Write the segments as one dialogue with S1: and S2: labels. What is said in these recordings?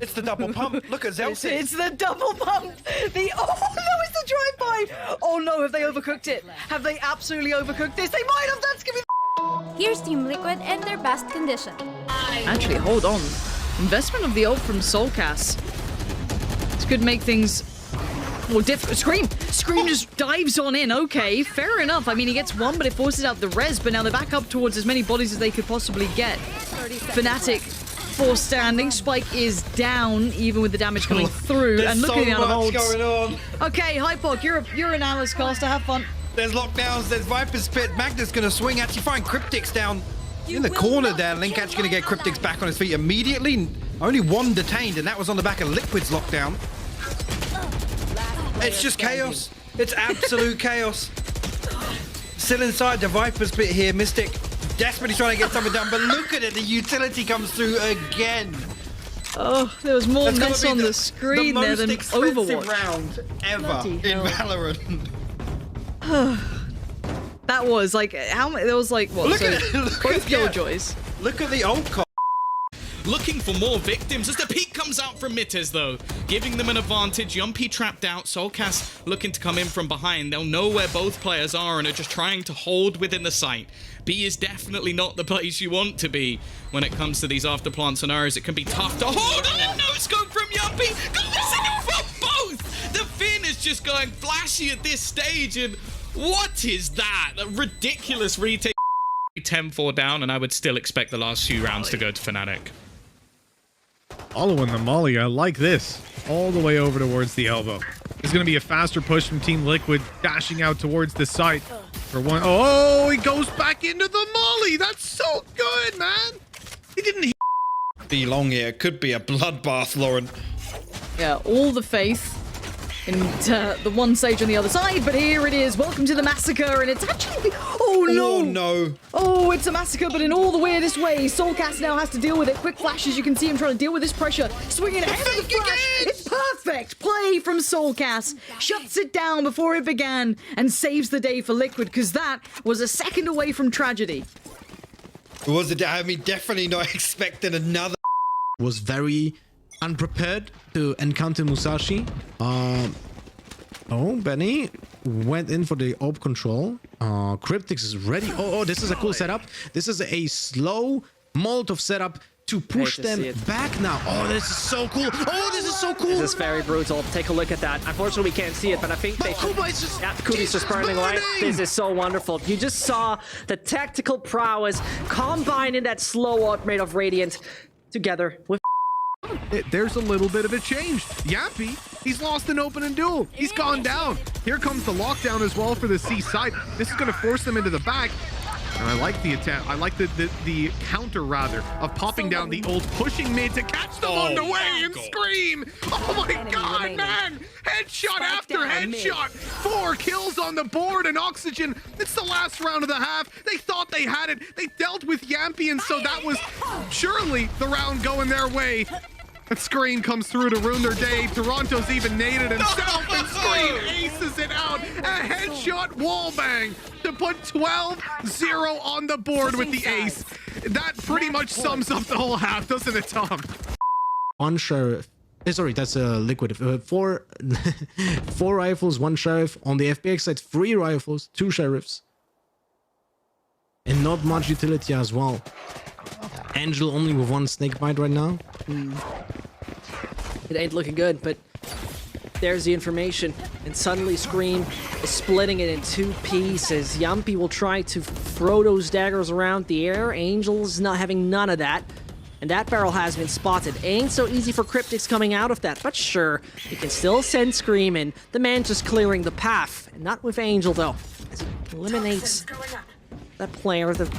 S1: It's the double pump. Look at Zelsis.
S2: It's the double pump. Oh no, it's the drive-by. Oh no, have they overcooked it? Have they absolutely overcooked this? They might have. That's gonna be.
S3: Here's Team Liquid in their best condition.
S2: Actually, hold on. Investment of the ult from soulcas. This could make things more difficult. Scream just dives on in. Okay, fair enough. I mean, he gets one, but it forces out the res. But now they're back up towards as many bodies as they could possibly get. Fnatic forced standing. Spike is down, even with the damage coming through. And look at the amount of ults.
S1: Going on.
S2: Okay, Hypok, you're an analyst caster. Have fun.
S1: There's lockdowns. There's Viper's Spit. Magna's gonna swing. Actually, find Kryptix down in the corner there. Link actually gonna get Kryptix back on his feet immediately. Only one detained, and that was on the back of Liquid's lockdown. It's just chaos. It's absolute chaos. Still inside the Viper's Pit here. Mystic desperately trying to get something done, but look at it. The utility comes through again.
S2: Oh, there was more mess on the screen there than Overwatch.
S1: Round ever in Valorant.
S2: That was like, how many? There was like, what?
S1: Look
S2: So,
S1: at it. Look
S2: both
S1: at
S2: Killjoys.
S1: Look at the ult call.
S4: Looking for more victims as the peek comes out from Mitters though, giving them an advantage. Yumpy trapped out, soulcas looking to come in from behind. They'll know where both players are and are just trying to hold within the site. B is definitely not the place you want to be when it comes to these afterplant scenarios. It can be tough to hold on and no scope from Yumpy. Go missing for both! The Finn is just going flashy at this stage, and what is that? A ridiculous retake. 10-4 down, and I would still expect the last few rounds to go to Fnatic.
S5: Following the molly, I like this. All the way over towards the elbow. It's going to be a faster push from Team Liquid, dashing out towards the site for one. Oh, he goes back into the molly. That's so good, man. He didn't
S1: Be long here. Could be a bloodbath, Lauren.
S2: Yeah, all the faith in the one sage on the other side, but here it is. Welcome to the massacre, and it's actually... Oh, no!
S1: Oh, no.
S2: Oh, it's a massacre, but in all the weirdest ways. soulcas now has to deal with it. Quick flashes, you can see him trying to deal with this pressure. Swinging ahead of the flash. It's perfect play from soulcas. Shuts it down before it began and saves the day for Liquid, because that was a second away from tragedy.
S1: Was it? I mean, definitely not expecting another.
S6: Was very unprepared to encounter Musashi. Oh, Benny went in for the AWP control. Kryptix is ready. Oh, this is a cool setup. This is a slow Molotov setup to push them back now. Oh, this is so cool. Oh, this is so cool.
S7: This is very brutal. Take a look at that. Unfortunately, we can't see it, but I think they...
S6: Kuba is just...
S7: Yeah, Kubi's just burning away. This is so wonderful. You just saw the tactical prowess combined in that slow automate of Radiant together with...
S5: There's a little bit of a change. Yappy, he's lost an opening duel. He's gone down. Here comes the lockdown as well for the C side. This is going to force them into the back. And I like the attempt. I like the counter, rather, of popping down the ult, pushing mid to catch them on the way and scream. Oh my god, man. Headshot after headshot. 4 kills on the board and Oxygen. It's the last round of the half. They thought they had it. They dealt with Yampy, and so that was surely the round going their way. And Screen comes through to ruin their day. Toronto's even naded himself, and Screen aces it out. A headshot wallbang to put 12-0 on the board with the ace. That pretty much sums up the whole half, doesn't it, Tom?
S6: One sheriff. Sorry, that's Liquid. 4 rifles, 1 sheriff. On the FPX side, 3 rifles, 2 sheriffs. And not much utility as well. Angel only with 1 snakebite right now.
S7: It ain't looking good, but there's the information. And suddenly Scream is splitting it in 2 pieces. Yumpy will try to throw those daggers around the air. Angel's not having none of that. And that barrel has been spotted. Ain't so easy for Kryptix coming out of that, but sure, he can still send Scream in. The man just clearing the path. And not with Angel, though, as he eliminates that player. The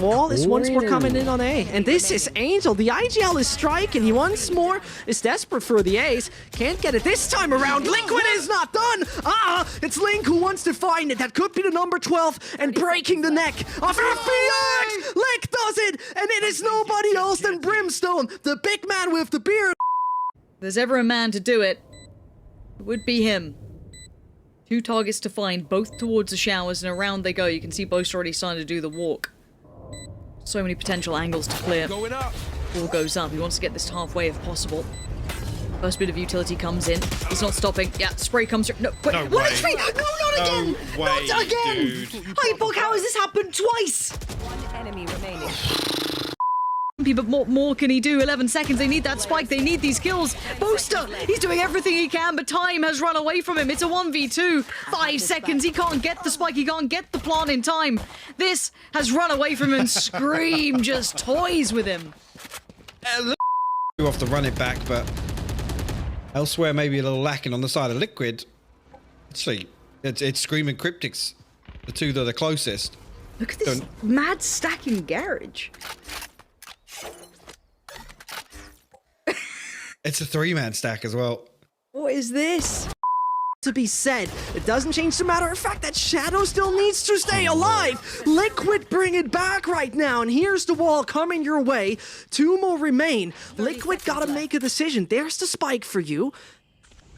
S7: wall is once more coming in on A. And this is Angel. The IGL is striking. He once more is desperate for the ace. Can't get it this time around. Liquid is not done. It's Link who wants to find it. That could be the number 12 and breaking the neck of FPX. Link does it. And it is nobody else than Brimstone, the big man with the beard.
S2: If there's ever a man to do it, it would be him. 2 targets to find, both towards the showers, and around they go. You can see Boast already starting to do the walk. So many potential angles to clear.
S1: Going up.
S2: before goes up. He wants to get this halfway if possible. First bit of utility comes in. He's not stopping. Yeah, spray comes through. No, wait,
S1: No
S2: what
S1: way.
S2: HP? No, not again!
S1: No way,
S2: Not again!
S1: dude.
S2: Hypok, how has this happened twice?
S8: One enemy remaining.
S2: But more can he do? 11 seconds. They need that spike. They need these kills. Booster, he's doing everything he can, but time has run away from him. It's a 1v2. 5 seconds. He can't get the spike. He can't get the plant in time. This has run away from him. Scream just toys with him.
S1: You have to run it back, but elsewhere maybe a little lacking on the side of Liquid. Actually, it's Scream and Kryptix, the two that are closest.
S2: Look at this mad stacking garage.
S1: It's a 3-man stack as well.
S2: What is this?
S7: To be said, it doesn't change the matter of fact that Shadow still needs to stay alive. Liquid bring it back right now, and here's the wall coming your way. 2 more remain. Liquid gotta make a decision. There's the spike for you.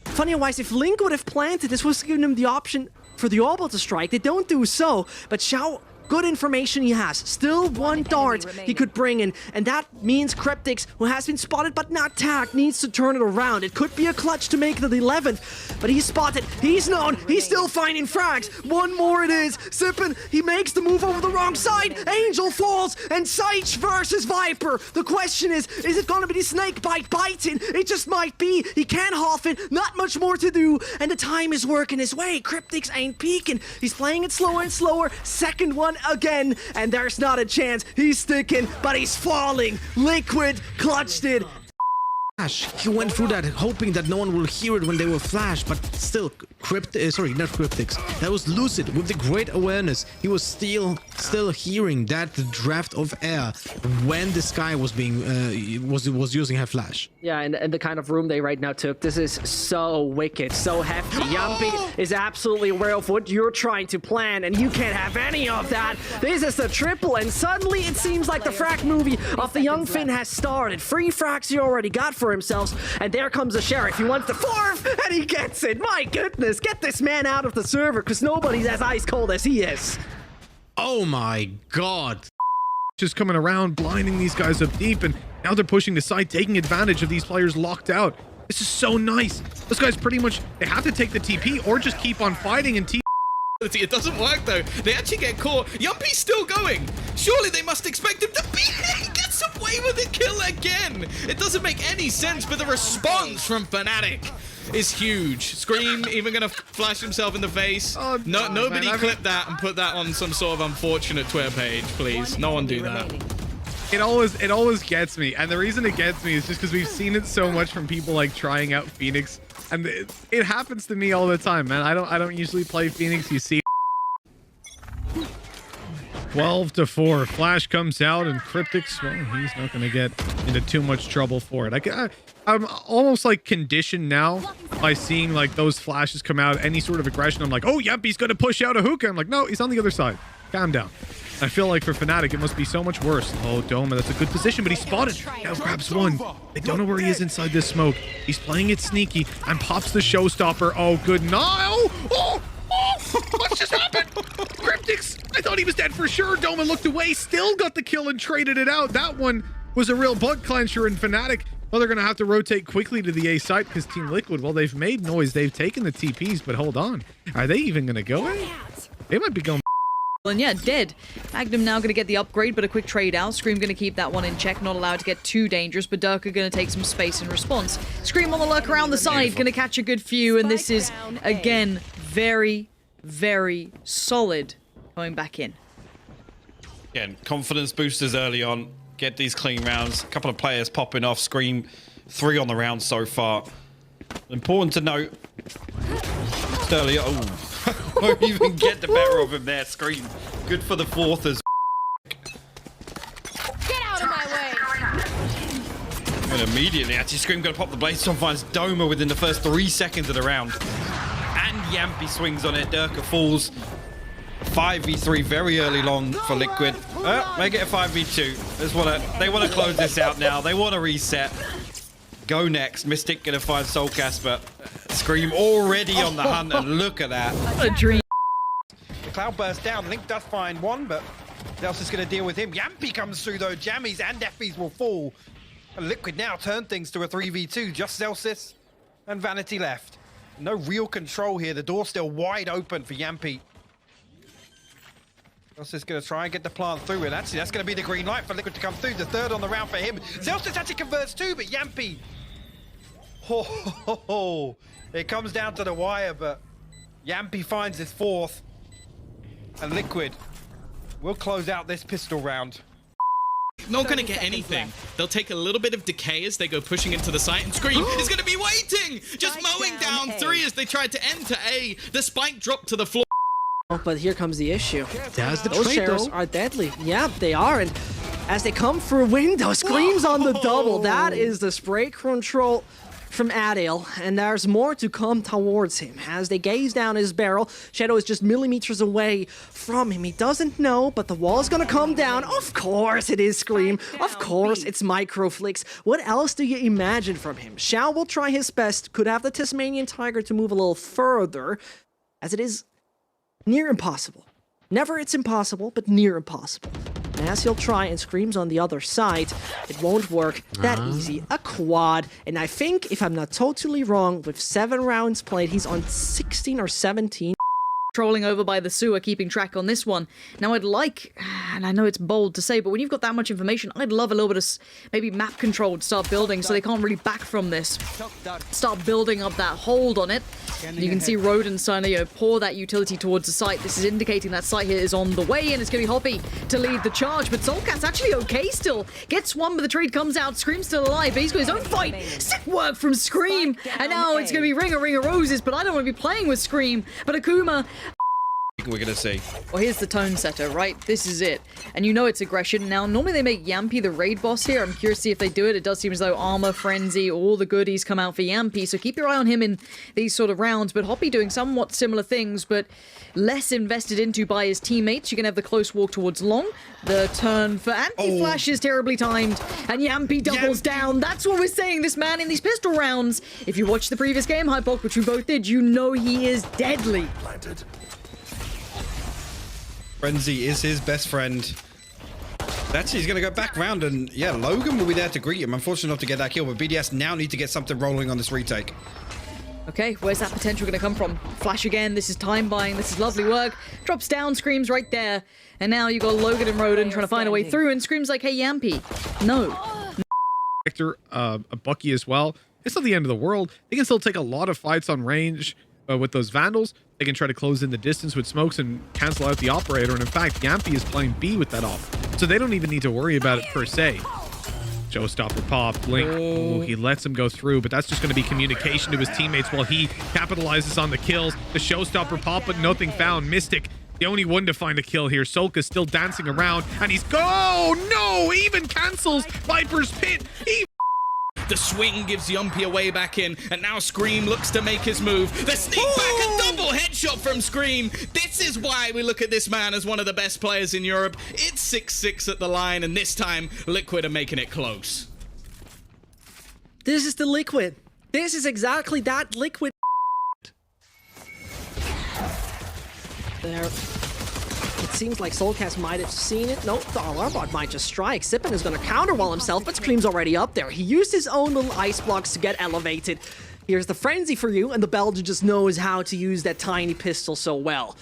S7: Funny-wise, if Link would have planted, this was giving him the option for the orbital to strike. They don't do so, but Shao, good information he has. Still 1 dart he could bring in, and that means Kryptix, who has been spotted but not tagged, needs to turn it around. It could be a clutch to make it the 11th, but he's spotted, he's known, he's still finding frags. 1 more it is. Zyppan, he makes the move over the wrong side. Angel falls, and sayf versus Viper. The question is it gonna be the snake bite biting? It just might be. He can't half it, not much more to do, and the time is working his way. Kryptix ain't peeking. He's playing it slower and slower. Second one again, and there's not a chance. He's sticking, but he's falling. Liquid clutched it.
S6: He went through that hoping that no one will hear it when they were flashed, but still, sorry, not Kryptix. That was Lucid with the great awareness. He was still hearing that draft of air when this guy was being was using her flash.
S7: Yeah, and the kind of room they right now took, this is so wicked, so hefty. Yampi is absolutely aware of what you're trying to plan, and you can't have any of that. This is the triple, and suddenly it seems like the frag movie of the young Finn has started. 3 frags he already got for himself, and there comes the sheriff. He wants the 4th, and he gets it. My goodness, get this man out of the server, because nobody's as ice cold as he is.
S6: Oh my god.
S5: Just coming around, blinding these guys up deep, and now they're pushing the side, taking advantage of these players locked out. This is so nice. Those guys pretty much, they have to take the TP or just keep on fighting and
S4: It doesn't work though. They actually get caught. Yumpy's still going. Surely they must expect him to be. He gets away with the kill again. It doesn't make any sense, but the response from Fnatic is huge. Scream even gonna flash himself in the face.
S5: Oh,
S4: no,
S5: no,
S4: nobody
S5: man,
S4: clip that and put that on some sort of unfortunate Twitter page, please. No one do that.
S5: It always gets me, and the reason it gets me is just because we've seen it so much from people like trying out Phoenix, and it happens to me all the time, man. I don't usually play Phoenix. You see, 12-4, Flash comes out, and Kryptix, well, he's not going to get into too much trouble for it. I'm almost like conditioned now by seeing like those flashes come out, any sort of aggression. I'm like, oh yep, he's going to push out a hookah. I'm like, no, he's on the other side. Calm down. I feel like for Fnatic, it must be so much worse. Oh, Doma, that's a good position, but he's spotted. Now grabs 1. They don't know where he is inside this smoke. He's playing it sneaky and pops the showstopper. Oh, good. No! Oh! What's just happened? Kryptix! I thought he was dead for sure. Doma looked away, still got the kill and traded it out. That one was a real butt clencher in Fnatic. Well, they're going to have to rotate quickly to the A site because Team Liquid, well, they've made noise. They've taken the TPs, but hold on. Are they even going to go in? They might be going...
S2: And yeah, dead. Magnum now going to get the upgrade, but a quick trade out. Scream going to keep that one in check, not allowed to get too dangerous, but beyAz going to take some space in response. Scream on the lurk around the side, going to catch a good few, and this is, again, very, very solid going back in.
S1: Again, confidence boosters early on. Get these clean rounds. A couple of players popping off. Scream 3 on the round so far. Important to note. Just earlier. Oh. Won't even get the better of him there. Scream. Good for the 4th as
S3: Get out of my way!
S1: and immediately actually Scream gonna pop the blades on, finds Doma within the first 3 seconds of the round. And Yampy swings on it. Durka falls. 5v3 very early long for Liquid. Make it a 5v2. They wanna close this out now. They wanna reset. Go next. Mystic gonna find soulcas, but Scream already on the hunt, and look at that.
S2: What a dream.
S1: The cloud bursts down. Link does find one, but who else is gonna deal with him? Yampy comes through though. Jammies and Effies will fall. And Liquid now turn things to a 3v2. Just Celsius and Vanity left. No real control here. The door's still wide open for Yampy. Celsius going to try and get the plant through. And actually, that's going to be the green light for Liquid to come through. The third on the round for him. Celsius actually converts too, but Yampy. Oh, it comes down to the wire, but Yampy finds his fourth. And Liquid will close out this pistol round.
S4: Not gonna get anything. They'll take a little bit of decay as they go pushing into the site, and Scream is gonna be waiting! Just mowing down 3 as they tried to enter A. The spike dropped to the floor.
S7: But here comes the issue.
S6: That's the
S7: Those
S6: trade,
S7: shares
S6: though.
S7: are deadly. Yeah, they are. And as they come through window, Scream's on the double. That is the spray control from Adil, and there's more to come towards him. As they gaze down his barrel, Shadow is just millimeters away from him. He doesn't know, but the wall is gonna come down. Of course it is Scream. Of course it's Microflix. What else do you imagine from him? Shao will try his best, could have the Tasmanian Tiger to move a little further, as it is near impossible. Never it's impossible, but near impossible. And as he'll try, and Scream's on the other side, it won't work that easy. A quad, and I think, if I'm not totally wrong, with 7 rounds played, he's on 16 or 17.
S2: Trolling over by the sewer, keeping track on this one. Now I'd like, and I know it's bold to say, but when you've got that much information, I'd love a little bit of maybe map control to start building so they can't really back from this. Start building up that hold on it. You can see Rodent starting to pour that utility towards the site. This is indicating that site here is on the way, and it's going to be Hoppy to lead the charge. But soulcas actually okay still. Gets one, but the trade comes out. Scream's still alive, but he's got his own fight. Sick work from Scream. And now it's going to be Ring of Roses, but I don't want to be playing with Scream. But Akuma...
S1: We're going to see.
S2: Well, here's the tone setter, right? This is it. And you know it's aggression. Now, normally they make Yampy the raid boss here. I'm curious to see if they do it. It does seem as though Armor, Frenzy, all the goodies come out for Yampy, so keep your eye on him in these sort of rounds. But Hoppy doing somewhat similar things, but less invested into by his teammates. You can have the close walk towards Long. The turn for anti-flash is terribly timed, and Yampy doubles down. That's what we're saying, this man in these pistol rounds. If you watched the previous game, Hypok, which we both did, you know he is deadly.
S1: Frenzy is his best friend. Actually, he's going to go back round, and yeah, Logan will be there to greet him. Unfortunately not to get that kill, but beyAz now need to get something rolling on this retake.
S2: Okay, where's that potential going to come from? Flash again, this is time buying, this is lovely work. Drops down, Scream's right there. And now you've got Logan and Rodent trying to find a way through, and Scream's like, hey, Yampy. No.
S5: Hector, a Bucky as well. It's not the end of the world. They can still take a lot of fights on range with those Vandals. They can try to close in the distance with smokes and cancel out the operator. And in fact, Yampy is playing B with that off. So they don't even need to worry about it per se. Showstopper pop, Blink. Ooh, he lets him go through, but that's just going to be communication to his teammates while he capitalizes on the kills. The Showstopper pop, but nothing found. Mystic, the only one to find a kill here. soulcas still dancing around, and he's no! He even cancels Viper's Pit.
S4: The swing gives Yampy a way back in, and now Scream looks to make his move. The sneak back, a double headshot from Scream. This is why we look at this man as one of the best players in Europe. It's 6-6 at the line, and this time Liquid are making it close.
S7: This is the Liquid. This is exactly that Liquid. There. It seems like soulcas might have seen it. Nope, the alarm bot might just strike. Zyppan is going to counterwall himself, but Scream's already up there. He used his own little ice blocks to get elevated. Here's the frenzy for you, and the Belgian just knows how to use that tiny pistol so well.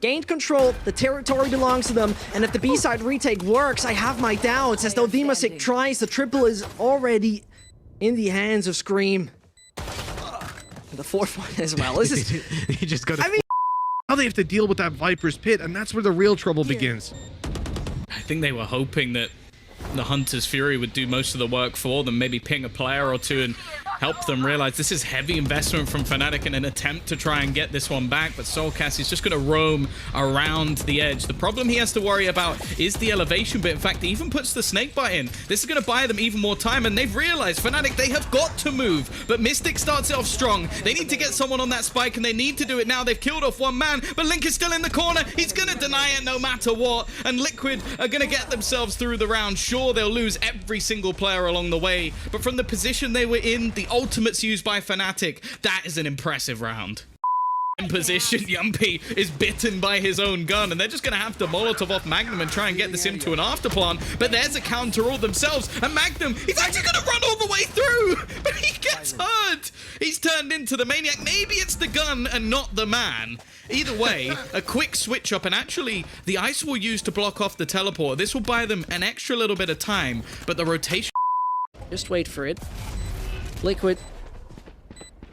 S7: Gained control, the territory belongs to them, and if the B-side retake works, I have my doubts. As though Dimasik tries, the triple is already in the hands of Scream. And the fourth one as well. This is...
S6: He just got.
S5: Now they have to deal with that Viper's Pit, and that's where the real trouble begins.
S4: I think they were hoping that the Hunter's Fury would do most of the work for them, maybe ping a player or two and help them realize this is heavy investment from Fnatic in an attempt to try and get this one back, but soulcas is just going to roam around the edge. The problem he has to worry about is the elevation bit. In fact, he even puts the snake bite in. This is going to buy them even more time, and they've realized Fnatic, they have got to move, but Mystic starts it off strong. They need to get someone on that spike, and they need to do it now. They've killed off one man, but Link is still in the corner. He's going to deny it no matter what, and Liquid are going to get themselves through the round. Sure, they'll lose every single player along the way, but from the position they were in, the ultimates used by Fnatic, that is an impressive round. in position. Yumpy is bitten by his own gun, and they're just gonna have to Molotov off Magnum and try and get this into an afterplant. But there's a counter all themselves, and Magnum, he's actually gonna run all the way through, but he gets hurt. He's turned into the maniac. Maybe it's the gun and not the man. Either way, a quick switch up, and actually the ice will use to block off the teleport. This will buy them an extra little bit of time, but the rotation.
S7: Just wait for it. Liquid.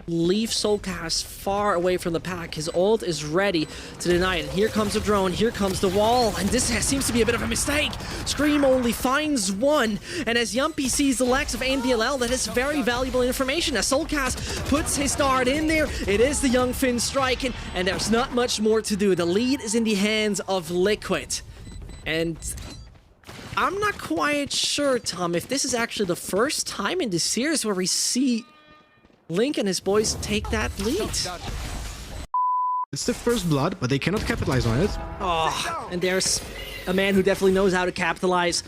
S7: Leave soulcas far away from the pack. His ult is ready to deny it. And here comes the drone, here comes the wall, and this seems to be a bit of a mistake. Scream only finds one, and as Yumpy sees the lax of NBLL, that is very valuable information. As soulcas puts his dart in there, it is the young Finn striking, and there's not much more to do. The lead is in the hands of Liquid. And I'm not quite sure, Tom, if this is actually the first time in this series where we see Link and his boys take that lead.
S6: It's the first blood, but they cannot capitalize on it.
S7: Oh, and there's a man who definitely knows how to capitalize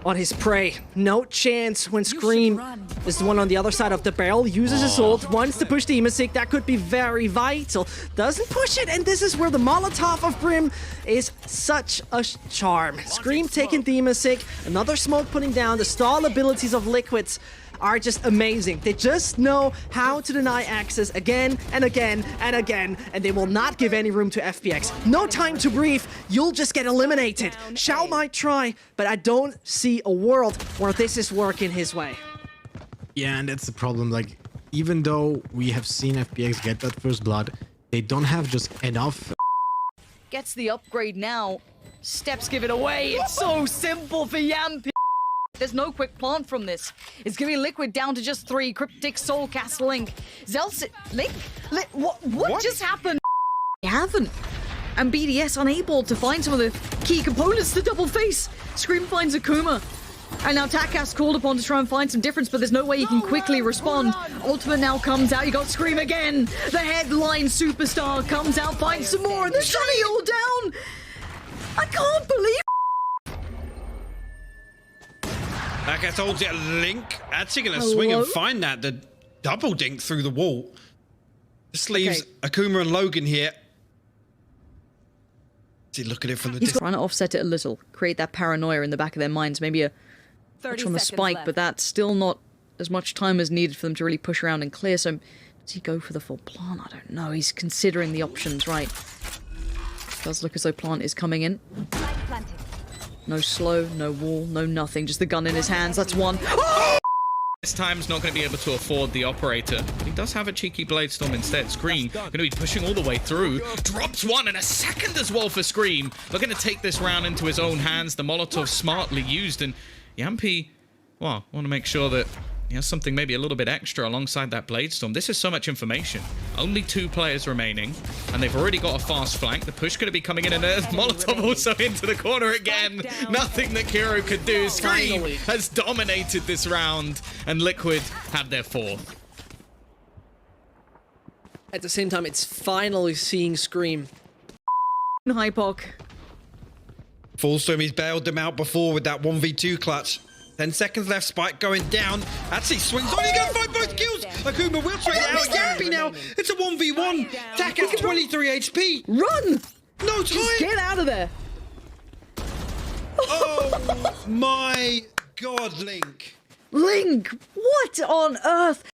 S7: on his prey. No chance when Scream is the one on the other side of the barrel, uses his ult, wants to push the Imasic. That could be very vital. Doesn't push it, and this is where the Molotov of Brim is such a charm. Scream taking the Imasic, another smoke putting down. The stall abilities of Liquids are just amazing. They just know how to deny access again and again and again, and they will not give any room to FPX. No time to breathe. You'll just get eliminated. Shao might try, but I don't see a world where this is working his way.
S6: Yeah, and that's the problem. Like, even though we have seen FPX get that first blood, they don't have just enough.
S2: Gets the upgrade now. Steps give it away. It's so simple for Yampi. There's no quick plant from this. It's gonna be Liquid down to just 3. Kryptix, soulcas, Link. Link? What just happened? They haven't. And beyAz unable to find some of the key components to double face. Scream finds Akuma. And now takas called upon to try and find some difference, but there's no way he can quickly respond. Ultimate now comes out. You got Scream again. The headline superstar comes out, finds some more, and the Shunny all down. I can't believe.
S1: Like I told you, Link actually going to swing and find that. The double dink through the wall. This leaves Akuma and Logan here. See, look at it from the distance.
S2: Trying to offset it a little, create that paranoia in the back of their minds. Maybe a touch on the spike, but that's still not as much time as needed for them to really push around and clear. So does he go for the full plant? I don't know. He's considering the options, right? Does look as though plant is coming in. No slow, no wall, no nothing. Just the gun in his hands. That's one. Oh!
S4: This time's not going to be able to afford the operator. But he does have a cheeky blade storm instead. Scream going to be pushing all the way through. Drops one and a second as well for Scream. Looking to take this round into his own hands. The Molotov smartly used, and Yampy, well, want to make sure that he has something maybe a little bit extra alongside that blade storm. This is so much information. Only 2 players remaining, and they've already got a fast flank. The push going to be coming in, and there's Molotov also into the corner again. Nothing that Kiro could do. Scream has dominated this round, and Liquid have their 4th.
S7: At the same time, it's finally seeing Scream.
S2: Hypoc.
S1: Fullstorm, he's bailed them out before with that 1v2 clutch. 10 seconds left, Spike going down. Actually swings on, he's going to find both kills. Akuma will trade it out. Yampy now, it's a 1v1. takas 23 HP.
S2: Run!
S1: No time.
S2: Just get out of there.
S1: Oh my God, Link.
S2: Link, what on earth?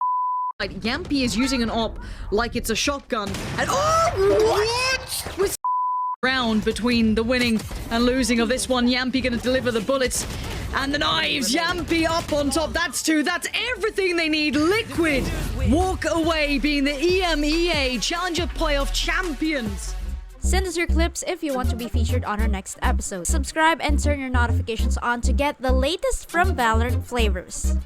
S2: Yampy is using an op like it's a shotgun. And what? With round between the winning and losing of this one. Yampy gonna deliver the bullets and the knives. Yampy up on top. That's 2. That's everything they need. Liquid walk away being the EMEA Challenger Playoff champions.
S3: Send us your clips if you want to be featured on our next episode. Subscribe and turn your notifications on to get the latest from Valorant flavors.